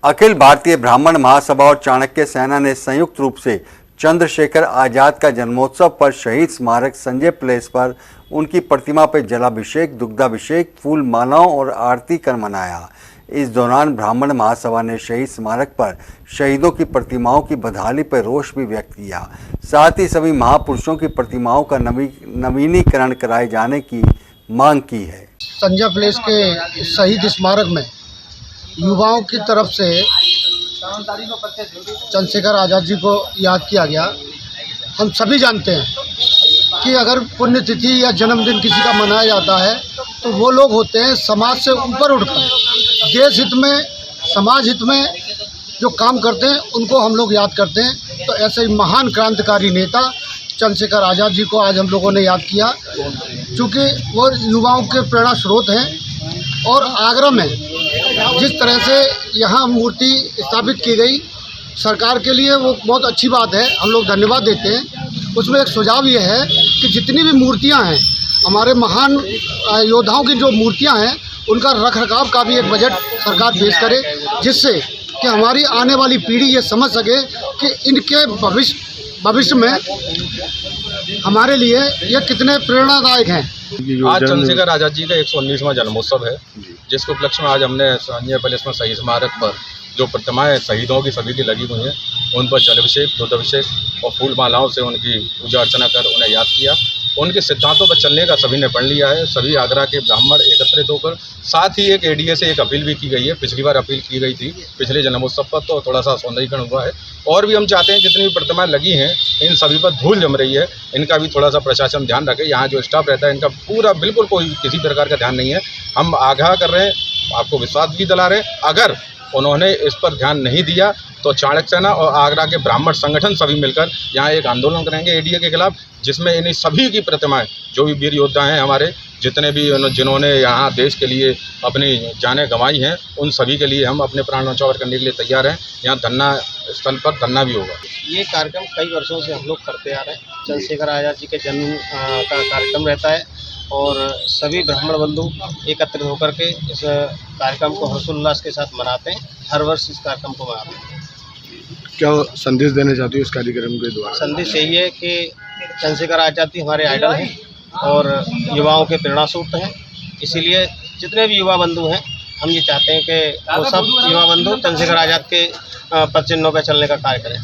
अखिल भारतीय ब्राह्मण महासभा और चाणक्य सेना ने संयुक्त रूप से चंद्रशेखर आजाद का जन्मोत्सव पर शहीद स्मारक संजय प्लेस पर उनकी प्रतिमा पर जलाभिषेक, दुग्धाभिषेक, फूल मालाओं और आरती कर मनाया। इस दौरान ब्राह्मण महासभा ने शहीद स्मारक पर शहीदों की प्रतिमाओं की बदहाली पर रोष भी व्यक्त किया। साथ ही सभी महापुरुषों की प्रतिमाओं का नवीनीकरण कराए जाने की मांग की है। संजय प्लेस के शहीद स्मारक में युवाओं की तरफ से चंद्रशेखर आज़ाद जी को याद किया गया। हम सभी जानते हैं कि अगर पुण्यतिथि या जन्मदिन किसी का मनाया जाता है तो वो लोग होते हैं समाज से ऊपर उठकर देश हित में, समाज हित में जो काम करते हैं उनको हम लोग याद करते हैं। तो ऐसे ही महान क्रांतिकारी नेता चंद्रशेखर आज़ाद जी को आज हम लोगों ने याद किया, क्योंकि वो युवाओं के प्रेरणा स्रोत हैं। और आगरा में जिस तरह से यहाँ मूर्ति स्थापित की गई, सरकार के लिए वो बहुत अच्छी बात है, हम लोग धन्यवाद देते हैं। उसमें एक सुझाव ये है कि जितनी भी मूर्तियाँ हैं, हमारे महान योद्धाओं की जो मूर्तियाँ हैं, उनका रखरखाव का भी एक बजट सरकार पेश करे, जिससे कि हमारी आने वाली पीढ़ी ये समझ सके कि इनके भविष्य में हमारे लिए ये कितने प्रेरणादायक हैं। आज चंद्रशेखर आज़ाद जी का 119वां जन्मोत्सव है, जिसके उपलक्ष्य में आज हमने संजय प्लेस में शहीद स्मारक पर जो प्रतिमाएं शहीदों की सभी की लगी हुई हैं, उन पर जलाभिषेक, दुग्धाभिषेक और फूल मालाओं से उनकी पूजा अर्चना कर उन्हें याद किया। उनके सिद्धांतों पर चलने का सभी ने पढ़ लिया है। सभी आगरा के ब्राह्मण एकत्रित होकर, साथ ही एक एडीए से एक अपील भी की गई है। पिछली बार अपील की गई थी पिछले जन्मोत्सव पर, तो थोड़ा सा सौंदर्यीकरण हुआ है। और भी हम चाहते हैं जितनी भी प्रतिमाएं लगी हैं, इन सभी पर धूल जम रही है, इनका भी थोड़ा सा प्रशासन ध्यान रखे। यहाँ जो स्टाफ रहता है, इनका पूरा बिल्कुल कोई किसी प्रकार का ध्यान नहीं है। हम आगाह कर रहे हैं, आपको विश्वास भी दिला रहे हैं, अगर उन्होंने इस पर ध्यान नहीं दिया तो चाणक्य सेना और आगरा के ब्राह्मण संगठन सभी मिलकर यहाँ एक आंदोलन करेंगे एडीए के खिलाफ, जिसमें इन सभी की प्रतिमाएं, जो भी वीर योद्धा हैं हमारे, जितने भी जिन्होंने यहाँ देश के लिए अपनी जानें गंवाई हैं, उन सभी के लिए हम अपने प्राण न्यौछावर करने के लिए तैयार हैं। यहाँ धरना स्थल पर धरना भी होगा। ये कार्यक्रम कई वर्षों से हम लोग करते आ रहे हैं। चंद्रशेखर आज़ाद जी के जन्म का कार्यक्रम रहता है और सभी ब्राह्मण बंधु एकत्रित होकर के इस कार्यक्रम को हर्षोल्लास के साथ मनाते हैं। हर वर्ष इस कार्यक्रम को मनाते हैं। क्या संदेश देना चाहती हो इस कार्यक्रम के द्वारा? संदेश यही है कि चंद्रशेखर आज़ाद जी हमारे आइडल हैं और युवाओं के प्रेरणा स्रोत हैं। इसीलिए जितने भी युवा बंधु हैं, हम ये चाहते हैं कि वो सब युवा बंधु चंद्रशेखर आज़ाद के पद चिन्हों पर चलने का कार्य करें।